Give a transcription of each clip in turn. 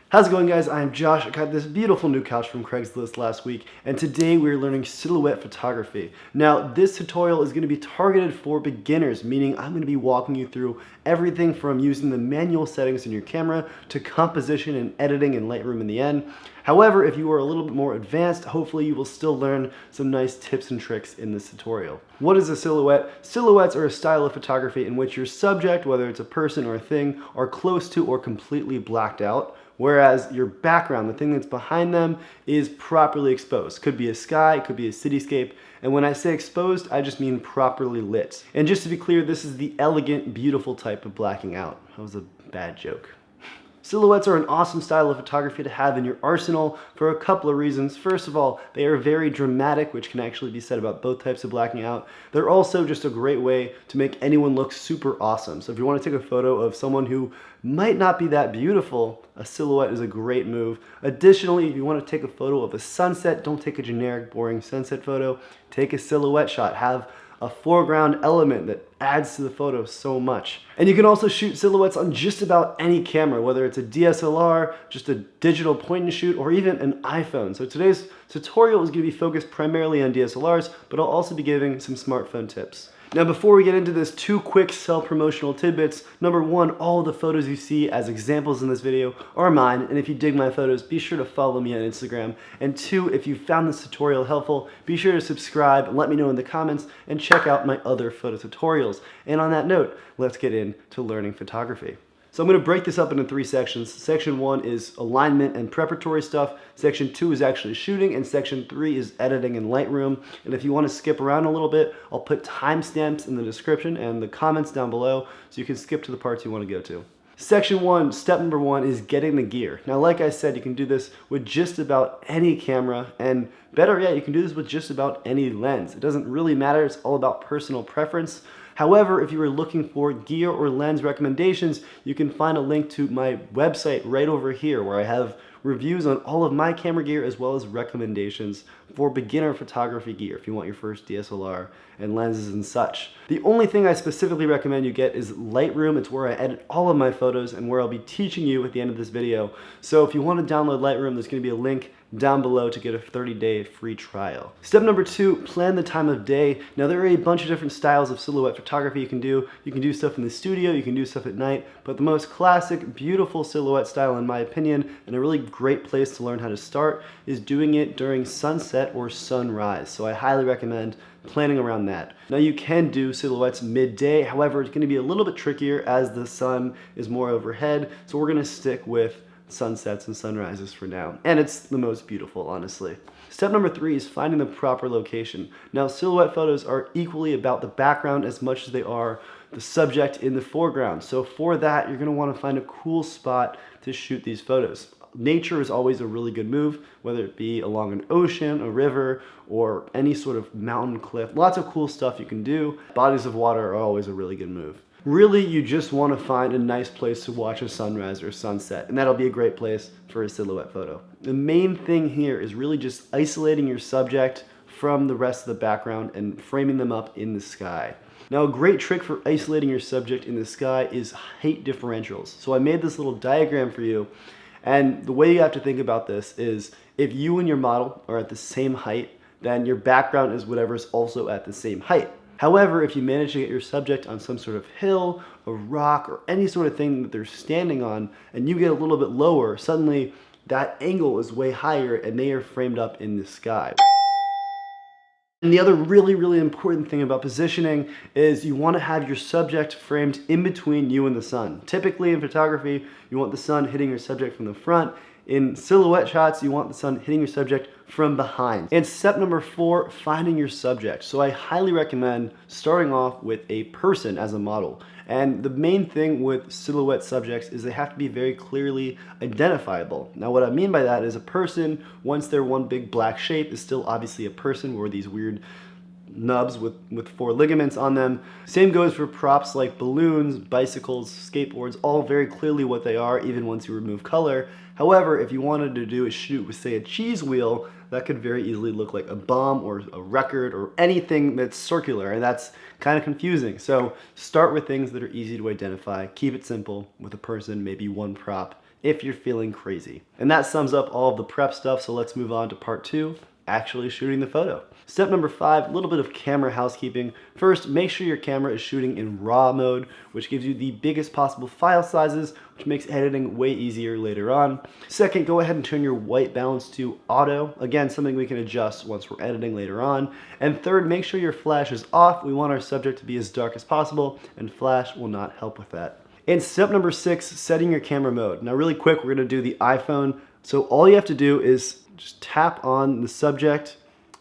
How's it going, guys? I'm Josh. I got this beautiful new couch from Craigslist last week, and today we're learning silhouette photography. Now, this tutorial is going to be targeted for beginners, meaning I'm going to be walking you through everything from using the manual settings in your camera to composition and editing in Lightroom in the end. However, if you are a little bit more advanced, hopefully you will still learn some nice tips and tricks in this tutorial. What is a silhouette? Silhouettes are a style of photography in which your subject, whether it's a person or a thing, are close to or completely blacked out, whereas your background, the thing that's behind them, is properly exposed. Could be a sky, could be a cityscape, and when I say exposed, I just mean properly lit. And just to be clear, this is the elegant, beautiful type of blacking out. That was a bad joke. Silhouettes are an awesome style of photography to have in your arsenal for a couple of reasons. First of all, they are very dramatic, which can actually be said about both types of blacking out. They're also just a great way to make anyone look super awesome. So if you want to take a photo of someone who might not be that beautiful, a silhouette is a great move. Additionally, if you want to take a photo of a sunset, don't take a generic, boring sunset photo. Take a silhouette shot. Have a foreground element that adds to the photo so much. And you can also shoot silhouettes on just about any camera, whether it's a DSLR, just a digital point and shoot, or even an iPhone. So today's tutorial is going to be focused primarily on DSLRs, but I'll also be giving some smartphone tips. Now, before we get into this, two quick self-promotional tidbits. Number one, all of the photos you see as examples in this video are mine, and if you dig my photos, be sure to follow me on Instagram. And two, if you found this tutorial helpful, be sure to subscribe and let me know in the comments, and check out my other photo tutorials. And on that note, let's get into learning photography. So I'm going to break this up into three sections. Section 1 is alignment and preparatory stuff. Section 2 is actually shooting, and Section 3 is editing in Lightroom. And if you want to skip around a little bit, I'll put timestamps in the description and the comments down below so you can skip to the parts you want to go to. Section 1, step number 1 is getting the gear. Now, like I said, you can do this with just about any camera, and better yet, you can do this with just about any lens. It doesn't really matter, it's all about personal preference. However, if you are looking for gear or lens recommendations, you can find a link to my website right over here where I have reviews on all of my camera gear as well as recommendations for beginner photography gear if you want your first DSLR and lenses and such. The only thing I specifically recommend you get is Lightroom. It's where I edit all of my photos and where I'll be teaching you at the end of this video. So if you want to download Lightroom, there's going to be a link down below to get a 30-day free trial. Step number 2, plan the time of day. Now, there are a bunch of different styles of silhouette photography you can do. You can do stuff in the studio, you can do stuff at night, but the most classic, beautiful silhouette style, in my opinion, and a really great place to learn how to start, is doing it during sunset or sunrise. So I highly recommend planning around that. Now, you can do silhouettes midday, however, it's going to be a little bit trickier as the sun is more overhead, so we're going to stick with sunsets and sunrises for now. And it's the most beautiful, honestly. Step number 3 is finding the proper location. Now, silhouette photos are equally about the background as much as they are the subject in the foreground. So for that, you're going to want to find a cool spot to shoot these photos. Nature is always a really good move, whether it be along an ocean, a river, or any sort of mountain cliff. Lots of cool stuff you can do. Bodies of water are always a really good move. Really, you just want to find a nice place to watch a sunrise or sunset, and that'll be a great place for a silhouette photo. The main thing here is really just isolating your subject from the rest of the background and framing them up in the sky. Now, a great trick for isolating your subject in the sky is height differentials. So I made this little diagram for you, and the way you have to think about this is if you and your model are at the same height, then your background is whatever's also at the same height. However, if you manage to get your subject on some sort of hill, a rock, or any sort of thing that they're standing on, and you get a little bit lower, suddenly that angle is way higher and they are framed up in the sky. And the other really, really important thing about positioning is you want to have your subject framed in between you and the sun. Typically in photography, you want the sun hitting your subject from the front. In silhouette shots, you want the sun hitting your subject from behind. And step number 4, finding your subject. So I highly recommend starting off with a person as a model. And the main thing with silhouette subjects is they have to be very clearly identifiable. Now, what I mean by that is a person, once they're one big black shape, is still obviously a person, or these weird nubs with 4 ligaments on them. Same goes for props like balloons, bicycles, skateboards, all very clearly what they are, even once you remove color. However, if you wanted to do a shoot with, say, a cheese wheel, that could very easily look like a bomb or a record or anything that's circular, and that's kind of confusing. So start with things that are easy to identify, keep it simple with a person, maybe one prop if you're feeling crazy. And that sums up all of the prep stuff, so let's move on to part 2, actually shooting the photo. Step number 5, a little bit of camera housekeeping. First, make sure your camera is shooting in RAW mode, which gives you the biggest possible file sizes, which makes editing way easier later on. Second, go ahead and turn your white balance to auto. Again, something we can adjust once we're editing later on. And third, make sure your flash is off. We want our subject to be as dark as possible, and flash will not help with that. And step number 6, setting your camera mode. Now really quick, we're gonna do the iPhone. So all you have to do is just tap on the subject,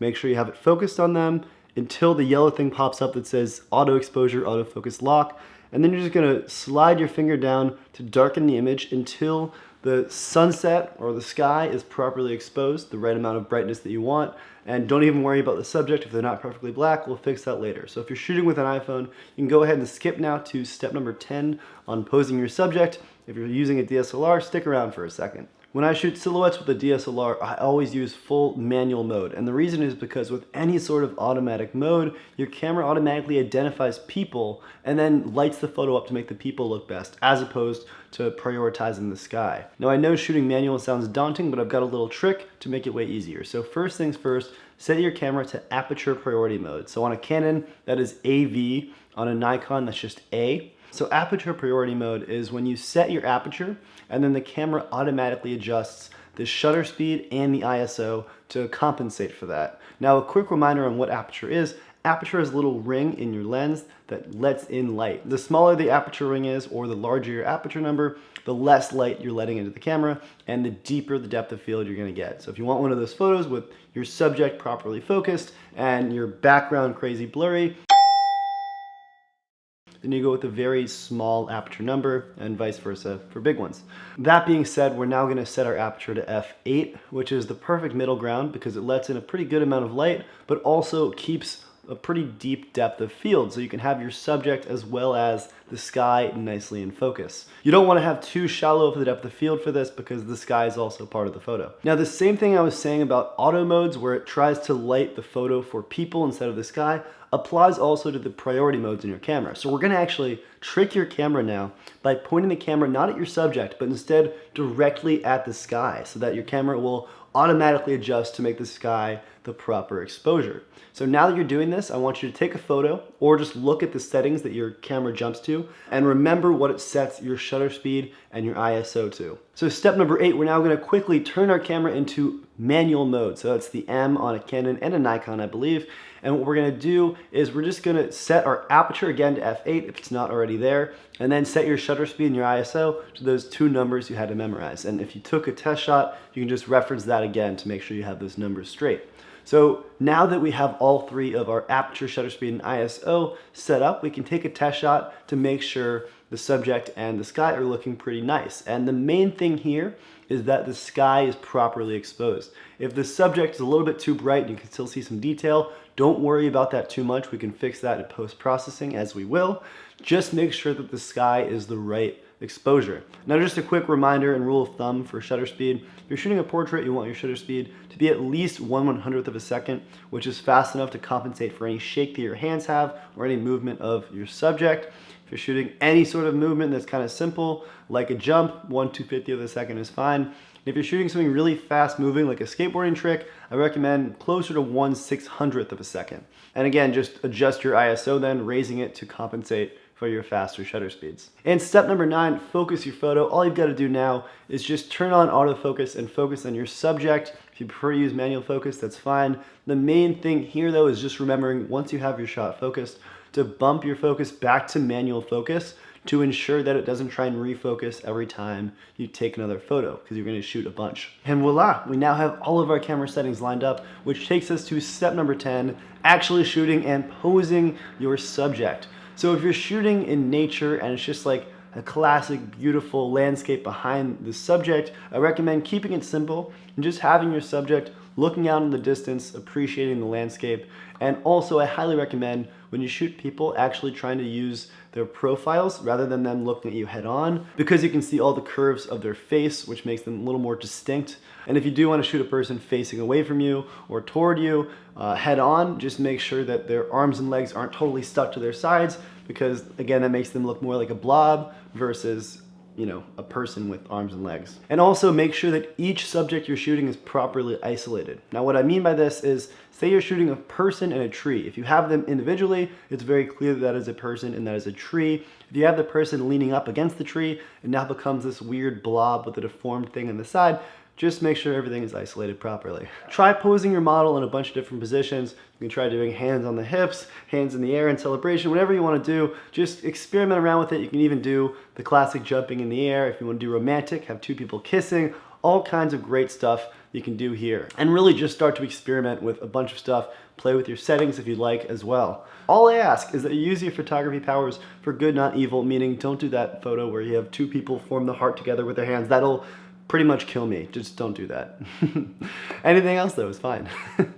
make sure you have it focused on them until the yellow thing pops up that says auto exposure, autofocus lock. And then you're just gonna slide your finger down to darken the image until the sunset or the sky is properly exposed, the right amount of brightness that you want. And don't even worry about the subject if they're not perfectly black, we'll fix that later. So if you're shooting with an iPhone, you can go ahead and skip now to step number 10 on posing your subject. If you're using a DSLR, stick around for a second. When I shoot silhouettes with a DSLR, I always use full manual mode. And the reason is because with any sort of automatic mode, your camera automatically identifies people and then lights the photo up to make the people look best, as opposed to prioritizing the sky. Now I know shooting manual sounds daunting, but I've got a little trick to make it way easier. So first things first, set your camera to aperture priority mode. So on a Canon, that is AV. On a Nikon, that's just A. So aperture priority mode is when you set your aperture and then the camera automatically adjusts the shutter speed and the ISO to compensate for that. Now a quick reminder on what aperture is. Aperture is a little ring in your lens that lets in light. The smaller the aperture ring is, or the larger your aperture number, the less light you're letting into the camera and the deeper the depth of field you're gonna get. So if you want one of those photos with your subject properly focused and your background crazy blurry, then you go with a very small aperture number and vice versa for big ones. That being said, we're now gonna set our aperture to f8, which is the perfect middle ground because it lets in a pretty good amount of light, but also keeps a pretty deep depth of field, so you can have your subject as well as the sky nicely in focus. You don't want to have too shallow of the depth of field for this because the sky is also part of the photo. Now the same thing I was saying about auto modes where it tries to light the photo for people instead of the sky applies also to the priority modes in your camera. So we're going to actually trick your camera now by pointing the camera not at your subject but instead directly at the sky so that your camera will automatically adjust to make the sky the proper exposure. So now that you're doing this, I want you to take a photo or just look at the settings that your camera jumps to and remember what it sets your shutter speed and your ISO to. So step number 8, we're now going to quickly turn our camera into manual mode. So that's the M on a Canon and a Nikon, I believe. And what we're going to do is we're just going to set our aperture again to f8 if it's not already there, and then set your shutter speed and your ISO to those two numbers you had to memorize. And if you took a test shot, you can just reference that again to make sure you have those numbers straight. So now that we have all three of our aperture, shutter speed, and ISO set up, we can take a test shot to make sure the subject and the sky are looking pretty nice. And the main thing here is that the sky is properly exposed. If the subject is a little bit too bright and you can still see some detail, don't worry about that too much. We can fix that in post-processing as we will. Just make sure that the sky is the right exposure. Now just a quick reminder and rule of thumb for shutter speed. If you're shooting a portrait, you want your shutter speed to be at least 1/100th of a second, which is fast enough to compensate for any shake that your hands have or any movement of your subject. If you're shooting any sort of movement that's kind of simple, like a jump, 1/250th of a second is fine. If you're shooting something really fast moving like a skateboarding trick, I recommend closer to 1/600th of a second. And again, just adjust your ISO then, raising it to compensate for your faster shutter speeds. And step number 9, focus your photo. All you've got to do now is just turn on autofocus and focus on your subject. If you prefer to use manual focus, that's fine. The main thing here though is just remembering once you have your shot focused to bump your focus back to manual focus to ensure that it doesn't try and refocus every time you take another photo because you're going to shoot a bunch. And voila, we now have all of our camera settings lined up, which takes us to step number 10, actually shooting and posing your subject. So if you're shooting in nature and it's just like a classic beautiful landscape behind the subject, I recommend keeping it simple and just having your subject looking out in the distance, appreciating the landscape. And also I highly recommend when you shoot people actually trying to use their profiles rather than them looking at you head on, because you can see all the curves of their face, which makes them a little more distinct. And if you do want to shoot a person facing away from you or toward you head on, just make sure that their arms and legs aren't totally stuck to their sides, because again, that makes them look more like a blob versus you know, a person with arms and legs. And also make sure that each subject you're shooting is properly isolated. Now what I mean by this is, say you're shooting a person and a tree. If you have them individually, it's very clear that is a person and that is a tree. If you have the person leaning up against the tree, it now becomes this weird blob with a deformed thing on the side. Just make sure everything is isolated properly. Try posing your model in a bunch of different positions. You can try doing hands on the hips, hands in the air in celebration, whatever you want to do. Just experiment around with it. You can even do the classic jumping in the air. If you want to do romantic, have two people kissing, all kinds of great stuff you can do here. And really just start to experiment with a bunch of stuff. Play with your settings if you'd like as well. All I ask is that you use your photography powers for good, not evil, meaning don't do that photo where you have two people form the heart together with their hands. That'll pretty much kill me. Just don't do that. Anything else though is fine.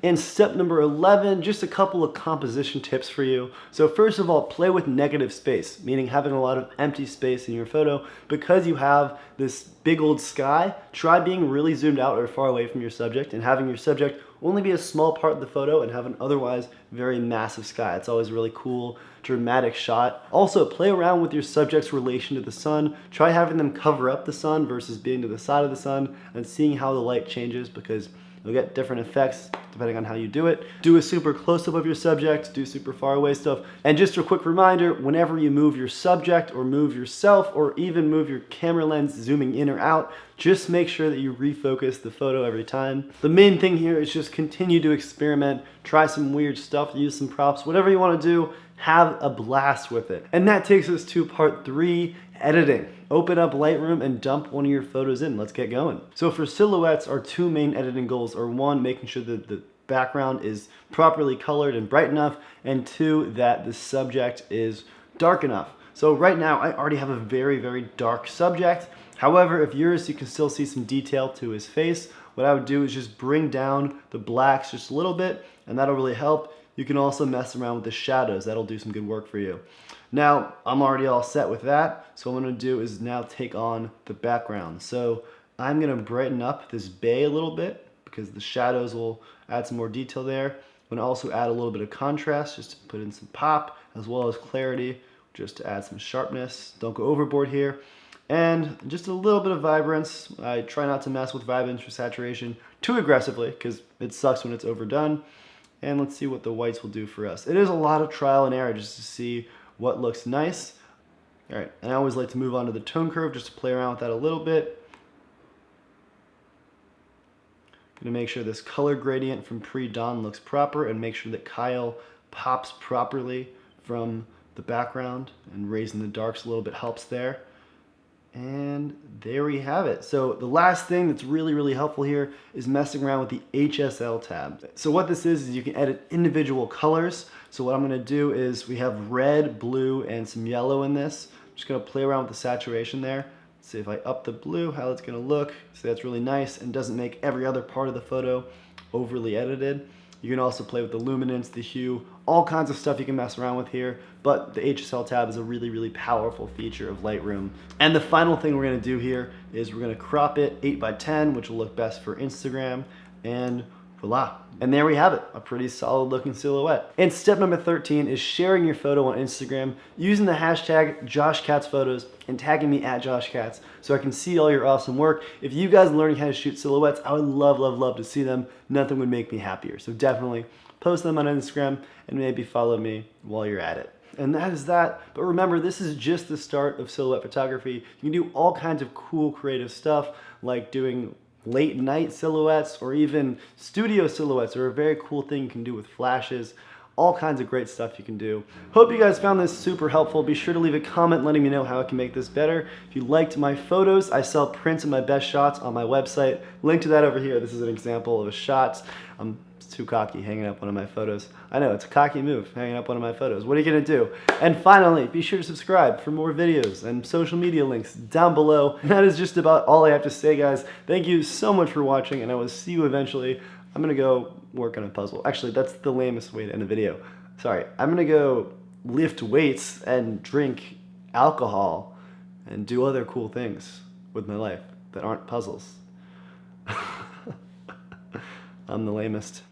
And step number 11, just a couple of composition tips for you. So first of all, play with negative space, meaning having a lot of empty space in your photo. Because you have this big old sky, try being really zoomed out or far away from your subject and having your subject only be a small part of the photo and have an otherwise very massive sky. It's always a really cool, dramatic shot. Also, play around with your subject's relation to the sun. Try having them cover up the sun versus being to the side of the sun and seeing how the light changes, because you'll get different effects depending on how you do it. Do a super close-up of your subject, do super far away stuff. And just a quick reminder, whenever you move your subject or move yourself or even move your camera lens zooming in or out, just make sure that you refocus the photo every time. The main thing here is just continue to experiment, try some weird stuff, use some props, whatever you want to do, have a blast with it. And that takes us to part 3, editing. Open up Lightroom and dump one of your photos in. Let's get going. So for silhouettes, our 2 main editing goals are 1, making sure that the background is properly colored and bright enough, and 2, that the subject is dark enough. So right now, I already have a very, very dark subject. However, if yours, you can still see some detail to his face. What I would do is just bring down the blacks just a little bit, and that'll really help. You can also mess around with the shadows. That'll do some good work for you. Now, I'm already all set with that, so what I'm gonna do is now take on the background. So I'm gonna brighten up this bay a little bit because the shadows will add some more detail there. I'm gonna also add a little bit of contrast just to put in some pop as well as clarity, just to add some sharpness. Don't go overboard here. And just a little bit of vibrance. I try not to mess with vibrance or saturation too aggressively because it sucks when it's overdone. And let's see what the whites will do for us. It is a lot of trial and error just to see what looks nice. All right, and I always like to move on to the tone curve just to play around with that a little bit. Gonna make sure this color gradient from pre-dawn looks proper and make sure that Kyle pops properly from the background, and raising the darks a little bit helps there. And there we have it. So the last thing that's really, really helpful here is messing around with the HSL tab. So what this is you can edit individual colors. So what I'm gonna do is we have red, blue, and some yellow in this. I'm just gonna play around with the saturation there. See if I up the blue, how it's gonna look. So that's really nice and doesn't make every other part of the photo overly edited. You can also play with the luminance, the hue, all kinds of stuff you can mess around with here, but the HSL tab is a really, really powerful feature of Lightroom. And the final thing we're gonna do here is we're gonna crop it 8x10, which will look best for Instagram, and voila. And there we have it, a pretty solid looking silhouette. And step number 13 is sharing your photo on Instagram using the hashtag JoshKatzPhotos and tagging me at JoshKatz so I can see all your awesome work. If you guys are learning how to shoot silhouettes, I would love, love, love to see them. Nothing would make me happier. So definitely post them on Instagram and maybe follow me while you're at it. And that is that. But remember, this is just the start of silhouette photography. You can do all kinds of cool creative stuff like doing late night silhouettes or even studio silhouettes are a very cool thing you can do with flashes. All kinds of great stuff you can do. Hope you guys found this super helpful. Be sure to leave a comment letting me know how I can make this better. If you liked my photos, I sell prints of my best shots on my website. Link to that over here. This is an example of a shot. I'm too cocky hanging up one of my photos. I know, it's a cocky move, hanging up one of my photos. What are you gonna do? And finally, be sure to subscribe for more videos and social media links down below. And that is just about all I have to say, guys. Thank you so much for watching, and I will see you eventually. I'm gonna go work on a puzzle. Actually, that's the lamest way to end a video. Sorry, I'm gonna go lift weights and drink alcohol and do other cool things with my life that aren't puzzles. I'm the lamest.